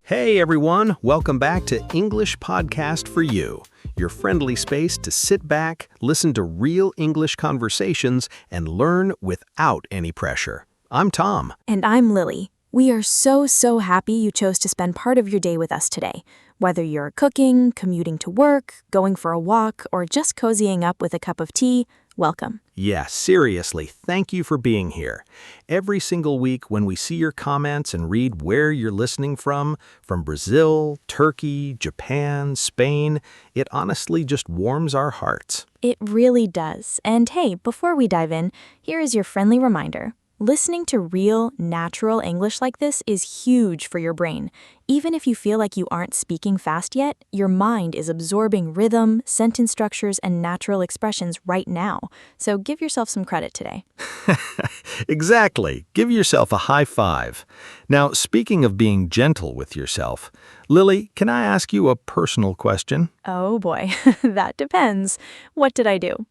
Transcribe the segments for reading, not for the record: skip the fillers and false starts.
Hey everyone, welcome back to English Podcast for You, your friendly space to sit back, listen to real English conversations, and learn without any pressure. I'm Tom. And I'm Lily. We are so happy you chose to spend part of your day with us today. Whether you're cooking, commuting to work, going for a walk, or just cozying up with a cup of tea, welcome. Yeah, seriously, thank you for being here. Every single week when we see your comments and read where you're listening from Brazil, Turkey, Japan, Spain, it honestly just warms our hearts. It really does. And hey, before we dive in, here is your friendly reminder. Listening to real, natural English like this is huge for your brain. Even if you feel like you aren't speaking fast yet, your mind is absorbing rhythm, sentence structures, and natural expressions right now. So give yourself some credit today. Exactly. Give yourself a high five. Now, speaking of being gentle with yourself, Lily, can I ask you a personal question? Oh boy, that depends. What did I do?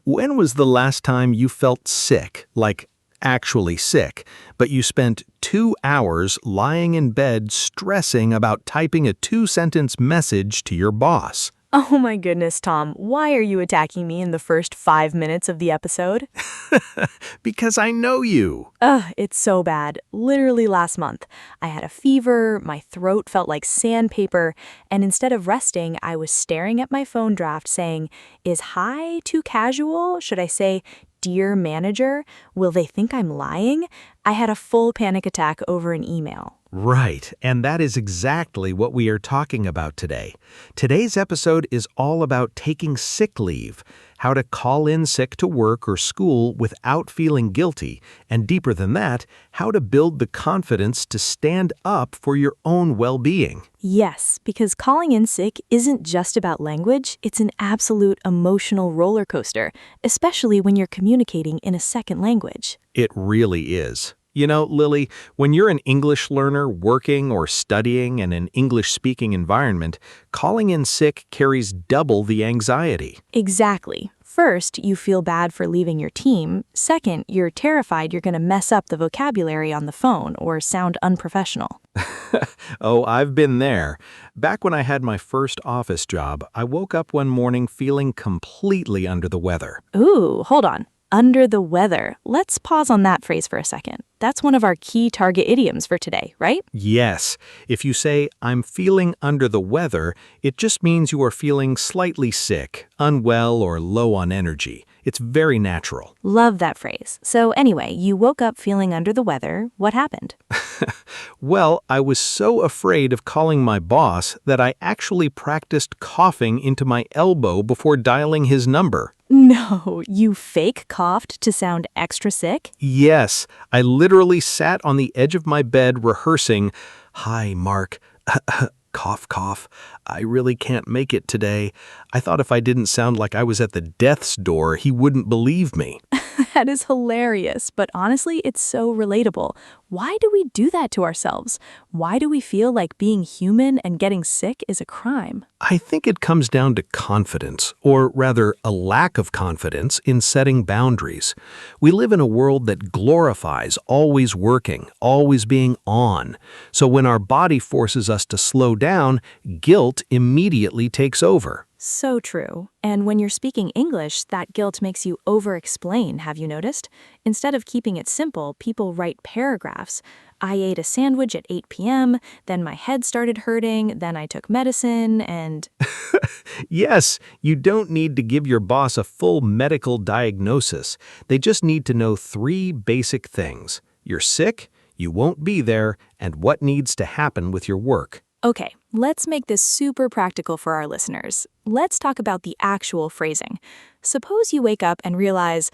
When was the last time you felt sick, like actually sick, but you spent 2 hours lying in bed stressing about typing a 2-sentence message to your boss? Oh my goodness, Tom, why are you attacking me in the first 5 minutes of the episode? Because I know you. It's so bad. Literally last month, I had a fever, my throat felt like sandpaper, and instead of resting, I was staring at my phone draft saying, is hi too casual? Should I say, dear manager? Will they think I'm lying? I had a full panic attack over an email. Right, and that is exactly what we are talking about today. Today's episode is all about taking sick leave, how to call in sick to work or school without feeling guilty, and deeper than that, how to build the confidence to stand up for your own well-being. Yes, because calling in sick isn't just about language, it's an absolute emotional roller coaster, especially when you're communicating in a second language. It really is. You know, Lily, when you're an English learner working or studying in an English-speaking environment, calling in sick carries double the anxiety. Exactly. First, you feel bad for leaving your team. Second, you're terrified you're going to mess up the vocabulary on the phone or sound unprofessional. Oh, I've been there. Back when I had my first office job, I woke up one morning feeling completely under the weather. Ooh, hold on. Under the weather. Let's pause on that phrase for a second. That's one of our key target idioms for today, right? Yes. If you say, I'm feeling under the weather, it just means you are feeling slightly sick, unwell, or low on energy. It's very natural. Love that phrase. So anyway, you woke up feeling under the weather. What happened? Well, I was so afraid of calling my boss that I actually practiced coughing into my elbow before dialing his number. No, you fake coughed to sound extra sick? Yes, I literally sat on the edge of my bed rehearsing, "Hi, Mark. Cough, cough. I really can't make it today." I thought if I didn't sound like I was at the death's door, he wouldn't believe me. That is hilarious, but honestly, it's so relatable. Why do we do that to ourselves? Why do we feel like being human and getting sick is a crime? I think it comes down to confidence, or rather a lack of confidence in setting boundaries. We live in a world that glorifies always working, always being on. So when our body forces us to slow down, guilt immediately takes over. So true. And when you're speaking English, that guilt makes you over-explain, have you noticed? Instead of keeping it simple, people write paragraphs. I ate a sandwich at 8 p.m., then my head started hurting, then I took medicine, and... Yes, you don't need to give your boss a full medical diagnosis. They just need to know 3 basic things. You're sick, you won't be there, and what needs to happen with your work. Okay, let's make this super practical for our listeners. Let's talk about the actual phrasing. Suppose you wake up and realize,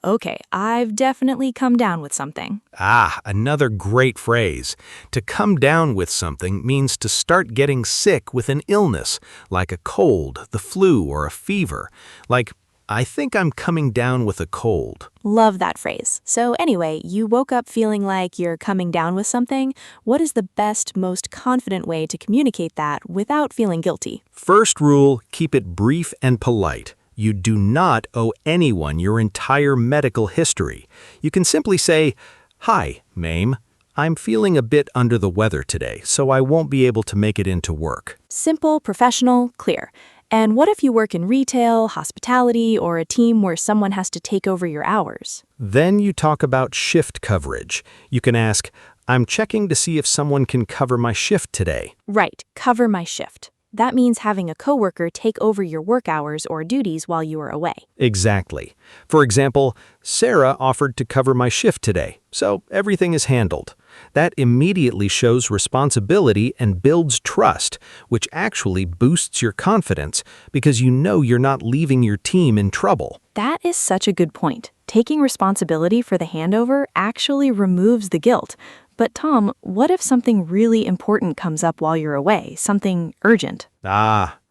okay, I've definitely come down with something. Another great phrase. To come down with something means to start getting sick with an illness, like a cold, the flu, or a fever. Like, I think I'm coming down with a cold. Love that phrase. So anyway, you woke up feeling like you're coming down with something. What is the best, most confident way to communicate that without feeling guilty? First rule, keep it brief and polite. You do not owe anyone your entire medical history. You can simply say, "Hi, Mame. I'm feeling a bit under the weather today, so I won't be able to make it into work. Simple, professional, clear. And what if you work in retail, hospitality, or a team where someone has to take over your hours? Then you talk about shift coverage. You can ask, I'm checking to see if someone can cover my shift today. Right, cover my shift. That means having a coworker take over your work hours or duties while you are away. Exactly. For example, Sarah offered to cover my shift today, so everything is handled. That immediately shows responsibility and builds trust, which actually boosts your confidence because you know you're not leaving your team in trouble. That is such a good point. Taking responsibility for the handover actually removes the guilt. But Tom, what if something really important comes up while you're away, something urgent?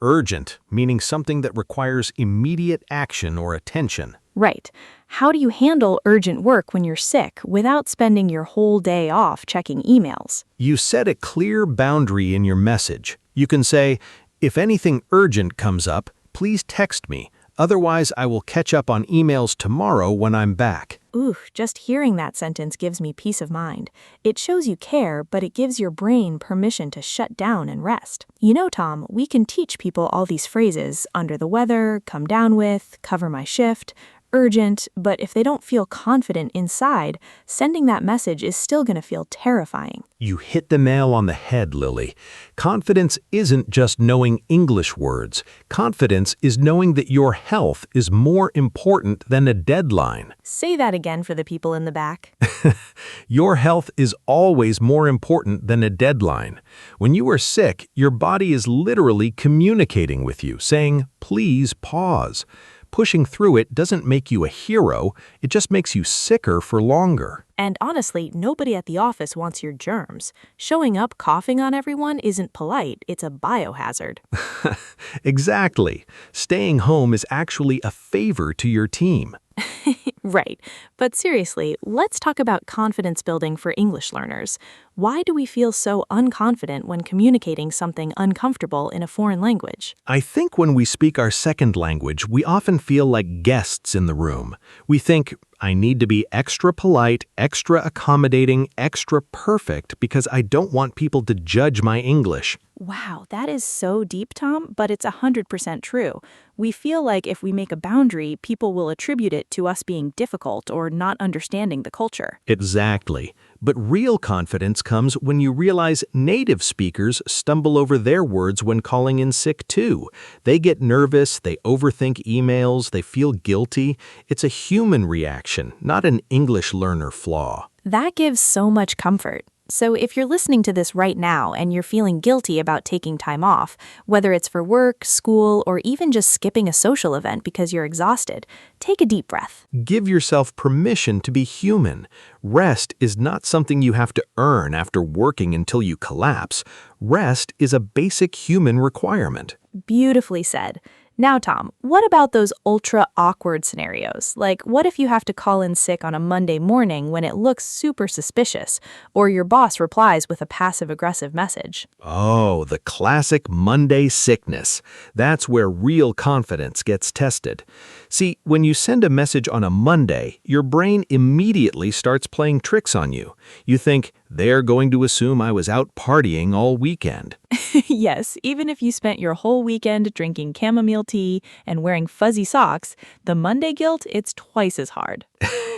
Urgent, meaning something that requires immediate action or attention. Right. How do you handle urgent work when you're sick without spending your whole day off checking emails? You set a clear boundary in your message. You can say, if anything urgent comes up, please text me. Otherwise, I will catch up on emails tomorrow when I'm back. Ooh, just hearing that sentence gives me peace of mind. It shows you care, but it gives your brain permission to shut down and rest. You know, Tom, we can teach people all these phrases, under the weather, come down with, cover my shift, urgent, but if they don't feel confident inside, sending that message is still going to feel terrifying. You hit the nail on the head, Lily. Confidence isn't just knowing English words. Confidence is knowing that your health is more important than a deadline. Say that again for the people in the back. Your health is always more important than a deadline. When you are sick, your body is literally communicating with you, saying, please pause. Pushing through it doesn't make you a hero, it just makes you sicker for longer. And honestly, nobody at the office wants your germs. Showing up coughing on everyone isn't polite, it's a biohazard. Exactly. Staying home is actually a favor to your team. Right. But seriously, let's talk about confidence building for English learners. Why do we feel so unconfident when communicating something uncomfortable in a foreign language? I think when we speak our second language, we often feel like guests in the room. We think, I need to be extra polite, extra accommodating, extra perfect because I don't want people to judge my English. Wow, that is so deep, Tom, but it's 100% true. We feel like if we make a boundary, people will attribute it to us being difficult or not understanding the culture. Exactly. But real confidence comes when you realize native speakers stumble over their words when calling in sick too. They get nervous, they overthink emails, they feel guilty. It's a human reaction, not an English learner flaw. That gives so much comfort. So if you're listening to this right now and you're feeling guilty about taking time off, whether it's for work, school, or even just skipping a social event because you're exhausted, take a deep breath. Give yourself permission to be human. Rest is not something you have to earn after working until you collapse. Rest is a basic human requirement. Beautifully said. Now, Tom, what about those ultra awkward scenarios? Like, what if you have to call in sick on a Monday morning when it looks super suspicious, or your boss replies with a passive-aggressive message? Oh, the classic Monday sickness. That's where real confidence gets tested. See, when you send a message on a Monday, your brain immediately starts playing tricks on you. You think, they're going to assume I was out partying all weekend. Yes, even if you spent your whole weekend drinking chamomile tea and wearing fuzzy socks, the Monday guilt, it's twice as hard.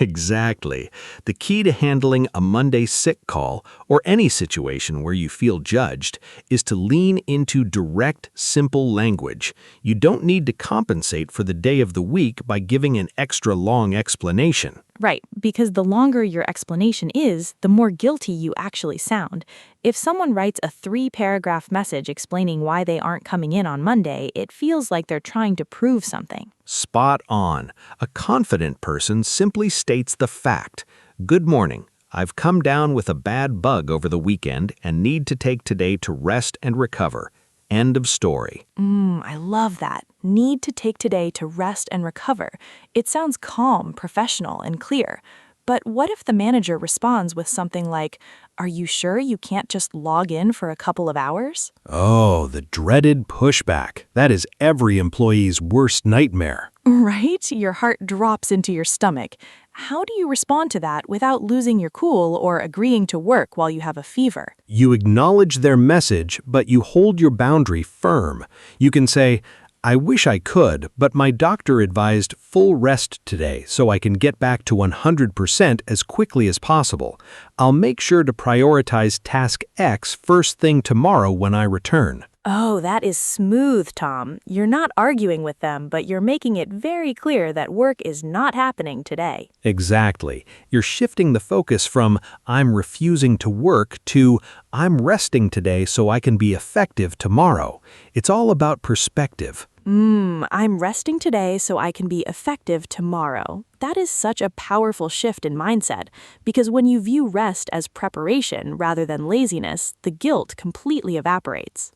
Exactly. The key to handling a Monday sick call, or any situation where you feel judged, is to lean into direct, simple language. You don't need to compensate for the day of the week by giving an extra long explanation. Right, because the longer your explanation is, the more guilty you actually sound. If someone writes a 3-paragraph message explaining why they aren't coming in on Monday, it feels like they're trying to prove something. Spot on. A confident person simply states the fact. Good morning. I've come down with a bad bug over the weekend and need to take today to rest and recover. End of story. I love that. Need to take today to rest and recover. It sounds calm, professional, and clear. But what if the manager responds with something like, are you sure you can't just log in for a couple of hours? Oh, the dreaded pushback. That is every employee's worst nightmare. Right? Your heart drops into your stomach. how do you respond to that without losing your cool or agreeing to work while you have a fever? You acknowledge their message, but you hold your boundary firm. You can say, I wish I could, but my doctor advised full rest today so I can get back to 100% as quickly as possible. I'll make sure to prioritize task X first thing tomorrow when I return. Oh, that is smooth, Tom. You're not arguing with them, but you're making it very clear that work is not happening today. Exactly. You're shifting the focus from I'm refusing to work to I'm resting today so I can be effective tomorrow. It's all about perspective. I'm resting today so I can be effective tomorrow. That is such a powerful shift in mindset, because when you view rest as preparation rather than laziness, the guilt completely evaporates.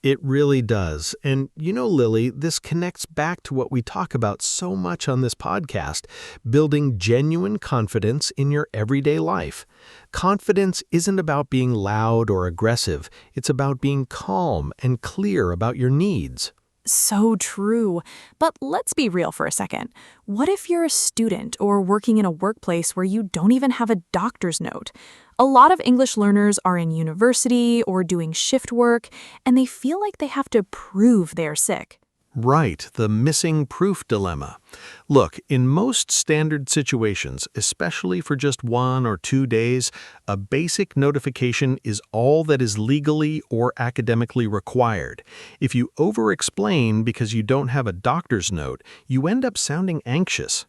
It really does. And you know, Lily, this connects back to what we talk about so much on this podcast, building genuine confidence in your everyday life. Confidence isn't about being loud or aggressive. It's about being calm and clear about your needs. So true. But let's be real for a second. What if you're a student or working in a workplace where you don't even have a doctor's note? A lot of English learners are in university or doing shift work, and they feel like they have to prove they're sick. Right, the missing proof dilemma. Look, in most standard situations, especially for just 1 or 2 days, a basic notification is all that is legally or academically required. If you over-explain because you don't have a doctor's note, you end up sounding anxious.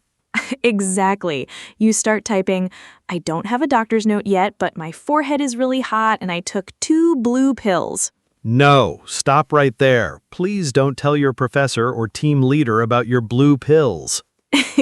Exactly. You start typing, I don't have a doctor's note yet, but my forehead is really hot and I took 2 blue pills. No, stop right there. Please don't tell your professor or team leader about your blue pills.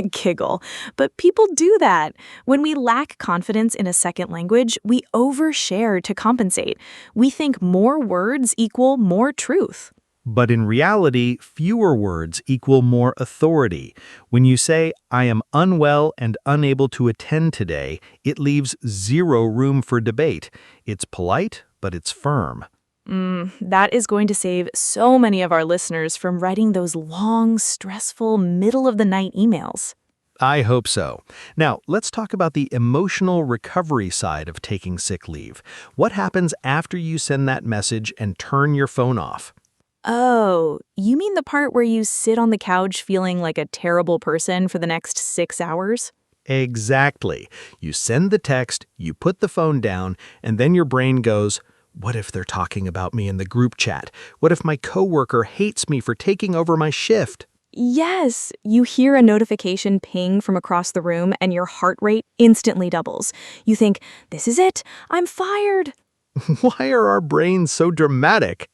Giggle. But people do that. When we lack confidence in a second language, we overshare to compensate. We think more words equal more truth. But in reality, fewer words equal more authority. When you say, I am unwell and unable to attend today, it leaves 0 room for debate. It's polite, but it's firm. That is going to save so many of our listeners from writing those long, stressful, middle-of-the-night emails. I hope so. Now, let's talk about the emotional recovery side of taking sick leave. What happens after you send that message and turn your phone off? Oh, you mean the part where you sit on the couch feeling like a terrible person for the next 6 hours? Exactly. You send the text, you put the phone down, and then your brain goes, what if they're talking about me in the group chat? What if my coworker hates me for taking over my shift? Yes, you hear a notification ping from across the room and your heart rate instantly doubles. You think, this is it, I'm fired. Why are our brains so dramatic?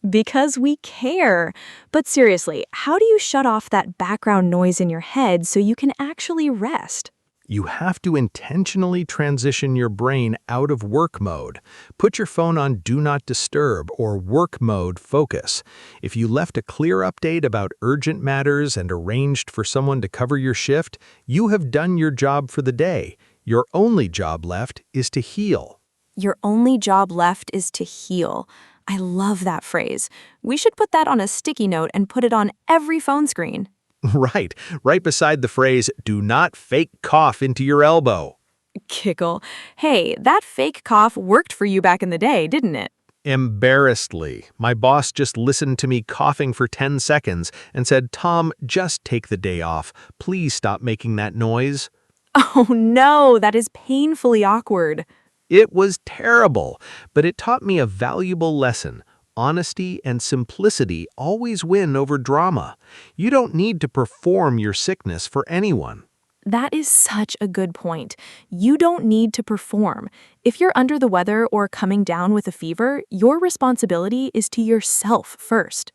Because we care. But seriously, how do you shut off that background noise in your head so you can actually rest? You have to intentionally transition your brain out of work mode. Put your phone on Do Not Disturb or Work Mode Focus. If you left a clear update about urgent matters and arranged for someone to cover your shift, you have done your job for the day. Your only job left is to heal. Your only job left is to heal. I love that phrase. We should put that on a sticky note and put it on every phone screen. Right beside the phrase, do not fake cough into your elbow. Giggle. Hey, that fake cough worked for you back in the day, didn't it? Embarrassedly, my boss just listened to me coughing for 10 seconds and said, Tom, just take the day off. Please stop making that noise. Oh no, that is painfully awkward. It was terrible, but it taught me a valuable lesson. Honesty and simplicity always win over drama. You don't need to perform your sickness for anyone. That is such a good point. You don't need to perform. If you're under the weather or coming down with a fever, your responsibility is to yourself first.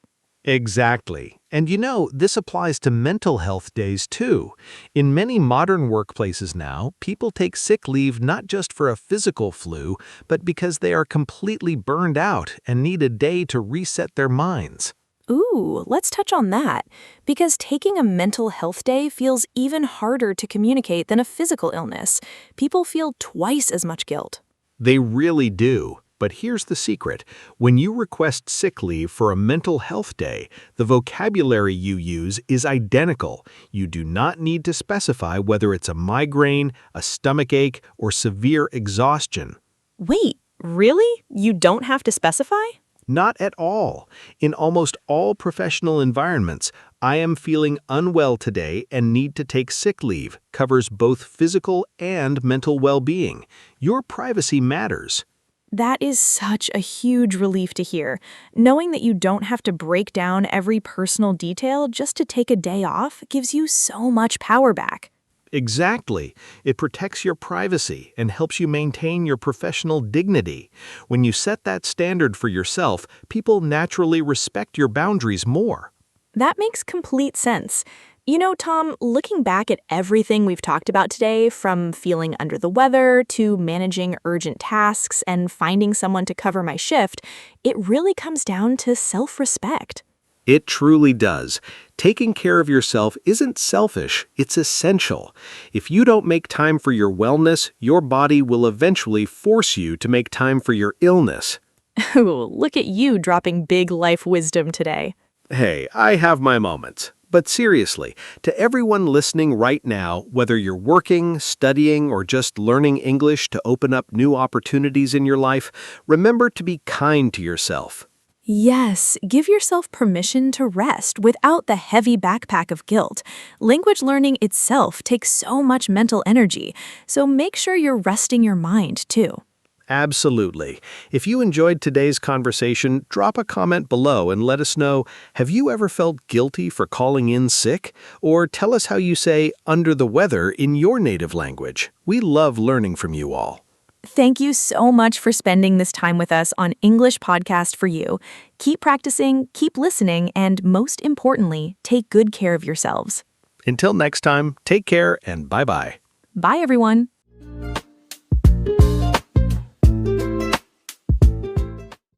Exactly. And you know, this applies to mental health days too. In many modern workplaces now, people take sick leave not just for a physical flu, but because they are completely burned out and need a day to reset their minds. Ooh, let's touch on that. Because taking a mental health day feels even harder to communicate than a physical illness. People feel twice as much guilt. They really do. But here's the secret. When you request sick leave for a mental health day, the vocabulary you use is identical. You do not need to specify whether it's a migraine, a stomachache, or severe exhaustion. Wait, really? You don't have to specify? Not at all. In almost all professional environments, I am feeling unwell today and need to take sick leave covers both physical and mental well-being. Your privacy matters. That is such a huge relief to hear. Knowing that you don't have to break down every personal detail just to take a day off gives you so much power back. Exactly. It protects your privacy and helps you maintain your professional dignity. When you set that standard for yourself, people naturally respect your boundaries more. That makes complete sense. You know, Tom, looking back at everything we've talked about today, from feeling under the weather to managing urgent tasks and finding someone to cover my shift, it really comes down to self-respect. It truly does. Taking care of yourself isn't selfish, it's essential. If you don't make time for your wellness, your body will eventually force you to make time for your illness. Ooh, look at you dropping big life wisdom today. Hey, I have my moments. But seriously, to everyone listening right now, whether you're working, studying, or just learning English to open up new opportunities in your life, remember to be kind to yourself. Yes, give yourself permission to rest without the heavy backpack of guilt. Language learning itself takes so much mental energy, so make sure you're resting your mind too. Absolutely. If you enjoyed today's conversation, drop a comment below and let us know, have you ever felt guilty for calling in sick? Or tell us how you say under the weather in your native language. We love learning from you all. Thank you so much for spending this time with us on English Podcast for You. Keep practicing, keep listening, and most importantly, take good care of yourselves. Until next time, take care and bye-bye. Bye, everyone.